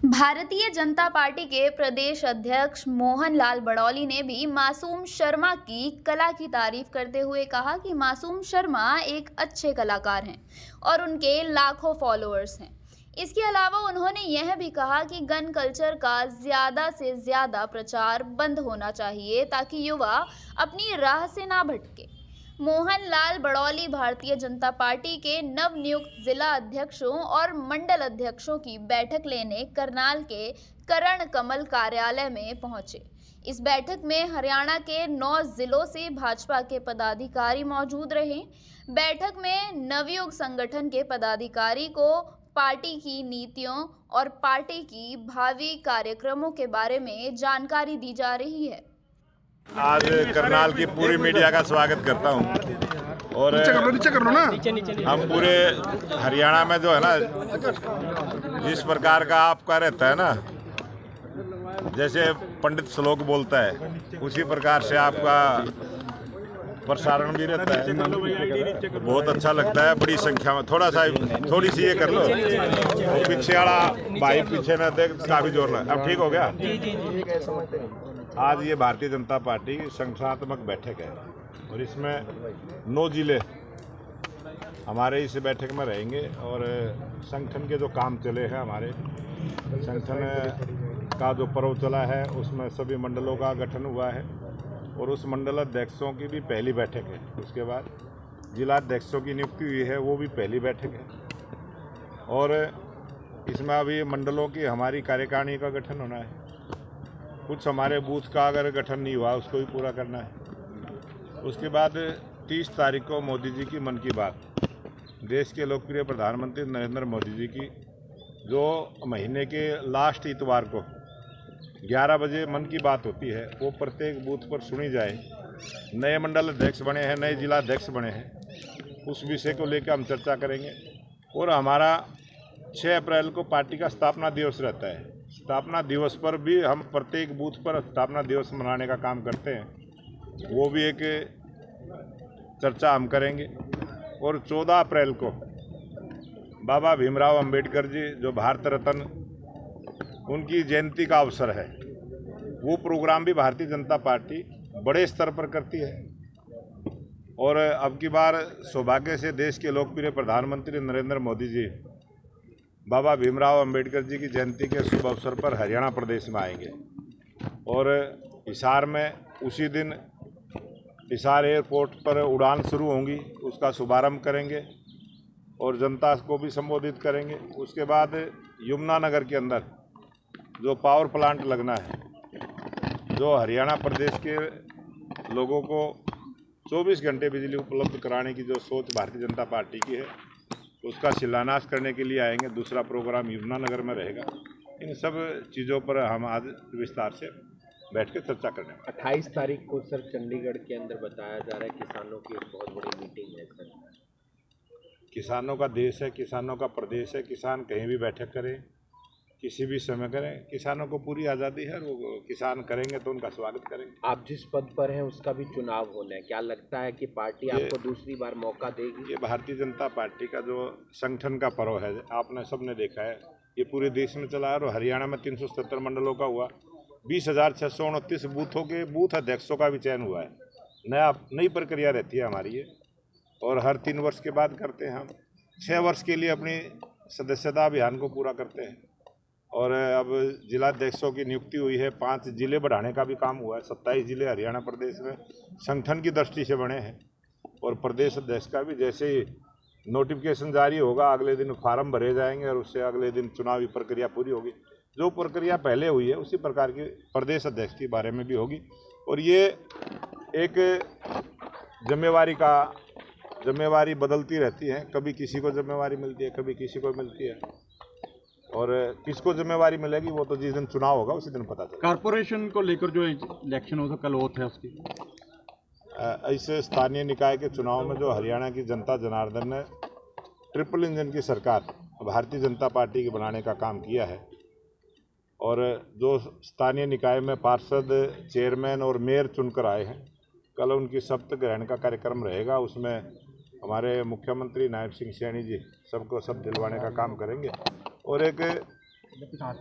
Bharatiya Janata party के प्रदेश अध्यक्ष मोहन लाल बड़ौली ने भी मासूम शर्मा की कला की तारीफ करते हुए कहा कि मासूम शर्मा एक अच्छे कलाकार हैं और उनके लाखों फॉलोअर्स हैं। इसके अलावा उन्होंने यह भी कहा कि गन कल्चर का ज़्यादा से ज़्यादा प्रचार बंद होना चाहिए ताकि युवा अपनी राह से ना भटके। मोहन लाल बड़ौली भारतीय जनता पार्टी के नवनियुक्त जिला अध्यक्षों और मंडल अध्यक्षों की बैठक लेने करनाल के करण कमल कार्यालय में पहुंचे। इस बैठक में हरियाणा के 9 जिलों से भाजपा के पदाधिकारी मौजूद रहे। बैठक में नवयुग संगठन के पदाधिकारी को पार्टी की नीतियों और पार्टी की भावी कार्यक्रमों के बारे में जानकारी दी जा रही है। आज करनाल की पूरी मीडिया का स्वागत करता हूं और नीचे कर लो ना। हम पूरे हरियाणा में जो है ना, जिस प्रकार का आपका रहता है ना, जैसे पंडित श्लोक बोलता है उसी प्रकार से आपका प्रसारण भी रहता है। बहुत अच्छा लगता है। बड़ी संख्या में थोड़ी सी ये कर लो, वो पीछे वाला भाई पीछे न देख, काफी जोर लगा। अब ठीक हो गया। आज ये भारतीय जनता पार्टी की संगठनात्मक बैठक है और इसमें 9 जिले हमारे इस बैठक में रहेंगे और संगठन के जो काम चले हैं, हमारे संगठन का जो पर्व चला है उसमें सभी मंडलों का गठन हुआ है और उस मंडल अध्यक्षों की भी पहली बैठक है। उसके बाद जिला अध्यक्षों की नियुक्ति हुई है, वो भी पहली बैठक है और इसमें अभी मंडलों की हमारी कार्यकारिणी का गठन होना है। कुछ हमारे बूथ का अगर गठन नहीं हुआ उसको भी पूरा करना है। उसके बाद 30 तारीख को मोदी जी की मन की बात, देश के लोकप्रिय प्रधानमंत्री नरेंद्र मोदी जी की, जो महीने के लास्ट इतवार को 11 बजे मन की बात होती है, वो प्रत्येक बूथ पर सुनी जाए। नए मंडल अध्यक्ष बने हैं, नए जिला अध्यक्ष बने हैं, उस विषय को लेकर हम चर्चा करेंगे। और हमारा 6 अप्रैल को पार्टी का स्थापना दिवस रहता है। स्थापना दिवस पर भी हम प्रत्येक बूथ पर स्थापना दिवस मनाने का काम करते हैं, वो भी एक चर्चा हम करेंगे। और 14 अप्रैल को बाबा भीमराव अंबेडकर जी, जो भारत रत्न, उनकी जयंती का अवसर है, वो प्रोग्राम भी भारतीय जनता पार्टी बड़े स्तर पर करती है। और अब की बार सौभाग्य से देश के लोकप्रिय प्रधानमंत्री नरेंद्र मोदी जी बाबा भीमराव अंबेडकर जी की जयंती के शुभ अवसर पर हरियाणा प्रदेश में आएंगे और हिसार में उसी दिन हिसार एयरपोर्ट पर उड़ान शुरू होंगी, उसका शुभारंभ करेंगे और जनता को भी संबोधित करेंगे। उसके बाद यमुनानगर के अंदर जो पावर प्लांट लगना है, जो हरियाणा प्रदेश के लोगों को 24 घंटे बिजली उपलब्ध कराने की जो सोच भारतीय जनता पार्टी की है, उसका शिलान्यास करने के लिए आएंगे। दूसरा प्रोग्राम यमुनानगर में रहेगा। इन सब चीज़ों पर हम आज विस्तार से बैठ कर चर्चा करने वाले। 28 तारीख को सर चंडीगढ़ के अंदर बताया जा रहा है किसानों की एक बहुत बड़ी मीटिंग है सर। किसानों का देश है, किसानों का प्रदेश है। किसान कहीं भी बैठक करें, किसी भी समय करें, किसानों को पूरी आज़ादी है। वो किसान करेंगे तो उनका स्वागत करेंगे। आप जिस पद पर हैं उसका भी चुनाव होना है, क्या लगता है कि पार्टी आपको दूसरी बार मौका देगी? ये भारतीय जनता पार्टी का जो संगठन का पर्व है, आपने सबने देखा है, ये पूरे देश में चला है और हरियाणा में 377 मंडलों का हुआ। 20,629 बूथों के बूथ अध्यक्षों का भी चयन हुआ है। नई प्रक्रिया रहती है हमारी ये, और हर 3 वर्ष के बाद करते हैं। हम 6 वर्ष के लिए अपनी सदस्यता अभियान को पूरा करते हैं और अब जिलाध्यक्षों की नियुक्ति हुई है। 5 जिले बढ़ाने का भी काम हुआ है। 27 जिले हरियाणा प्रदेश में संगठन की दृष्टि से बने हैं और प्रदेश अध्यक्ष का भी जैसे ही नोटिफिकेशन जारी होगा, अगले दिन फार्म भरे जाएंगे और उससे अगले दिन चुनावी प्रक्रिया पूरी होगी। जो प्रक्रिया पहले हुई है उसी प्रकार की प्रदेश अध्यक्ष के बारे में भी होगी। और ये एक जिम्मेवारी बदलती रहती है। कभी किसी को जिम्मेवारी मिलती है, कभी किसी को मिलती है, और किसको जिम्मेवारी मिलेगी वो तो जिस दिन चुनाव होगा उसी दिन पता चलेगा। कारपोरेशन को लेकर जो इलेक्शन होगा, कल ओथ है उसकी। ऐसे स्थानीय निकाय के चुनाव में जो हरियाणा की जनता जनार्दन ने ट्रिपल इंजन की सरकार भारतीय जनता पार्टी के बनाने का काम किया है और जो स्थानीय निकाय में पार्षद, चेयरमैन और मेयर चुनकर आए हैं, कल उनकी शपथ ग्रहण का कार्यक्रम रहेगा। उसमें हमारे मुख्यमंत्री नायब सिंह सैनी जी सबको सब दिलवाने का काम करेंगे और एक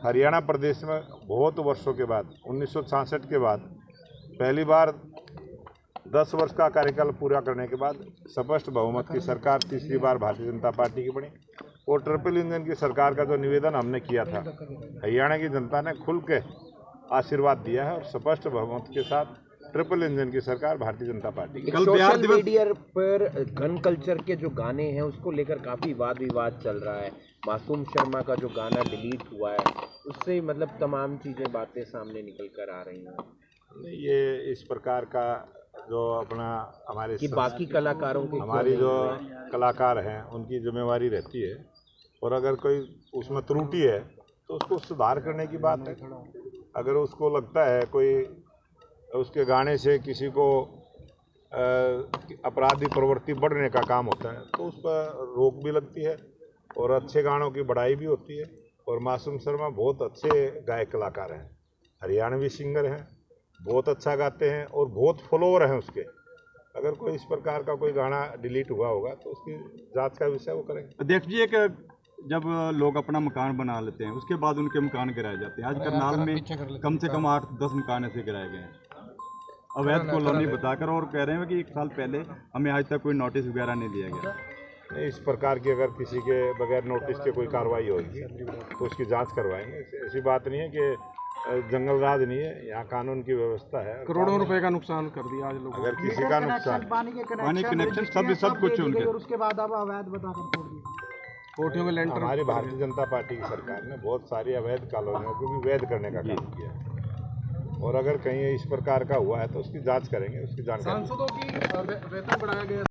हरियाणा प्रदेश में बहुत वर्षों के बाद 1966 के बाद पहली बार 10 वर्ष का कार्यकाल पूरा करने के बाद स्पष्ट बहुमत की सरकार तीसरी बार भारतीय जनता पार्टी की बनी। और ट्रिपल इंजन की सरकार का जो निवेदन हमने किया था, हरियाणा की जनता ने खुल के आशीर्वाद दिया है और स्पष्ट बहुमत के साथ ट्रिपल इंजन की सरकार भारतीय जनता पार्टी की। सोशल मीडिया पर गन कल्चर के जो गाने हैं उसको लेकर काफी वाद विवाद चल रहा है। मासूम शर्मा का जो गाना डिलीट हुआ है उससे मतलब तमाम चीजें बातें सामने निकल कर आ रही हैं। ये इस प्रकार का जो अपना हमारे कि बाकी कलाकारों की हमारी जो कलाकार हैं उनकी जिम्मेवारी रहती है, और अगर कोई उसमें त्रुटि है तो उसको सुधार करने की बात है। अगर उसको लगता है कोई उसके गाने से किसी को अपराधी प्रवृत्ति बढ़ने का काम होता है तो उस पर रोक भी लगती है और अच्छे गानों की बढ़ाई भी होती है। और मासूम शर्मा बहुत अच्छे गायक कलाकार हैं, हरियाणवी सिंगर हैं, बहुत अच्छा गाते हैं और बहुत फॉलोअर हैं उसके। अगर कोई इस प्रकार का कोई गाना डिलीट हुआ होगा तो उसकी जांच का विषय वो करेंगे। अध्यक्ष जी, एक जब लोग अपना मकान बना लेते हैं उसके बाद उनके मकान गिराए जाते हैं। आज करनाल में कम से कम 8-10 मकान ऐसे गिराए गए हैं अवैध कॉलोनी बताकर, और कह रहे हैं कि 1 साल पहले हमें आज तक कोई नोटिस वगैरह नहीं दिया गया। इस प्रकार की अगर किसी के बगैर नोटिस के कोई कार्रवाई होगी तो उसकी जांच करवाएंगे। ऐसी बात नहीं है कि जंगल राज नहीं है, यहाँ कानून की व्यवस्था है। करोड़ों रुपए का नुकसान कर दिया आज लोगों। अगर किसी का नुकसान, पानी कनेक्शन सब कुछ उनके, उसके बाद अब अवैध बताकर छोड़ दिया। कोठियों में लेंटर। हमारी भारतीय जनता पार्टी की सरकार ने बहुत सारी अवैध कॉलोनियों को भी वैध करने का काम किया है, और अगर कहीं इस प्रकार का हुआ है तो उसकी जांच करेंगे, उसकी जानकारी। सांसदों की वेतन बढ़ाया गया।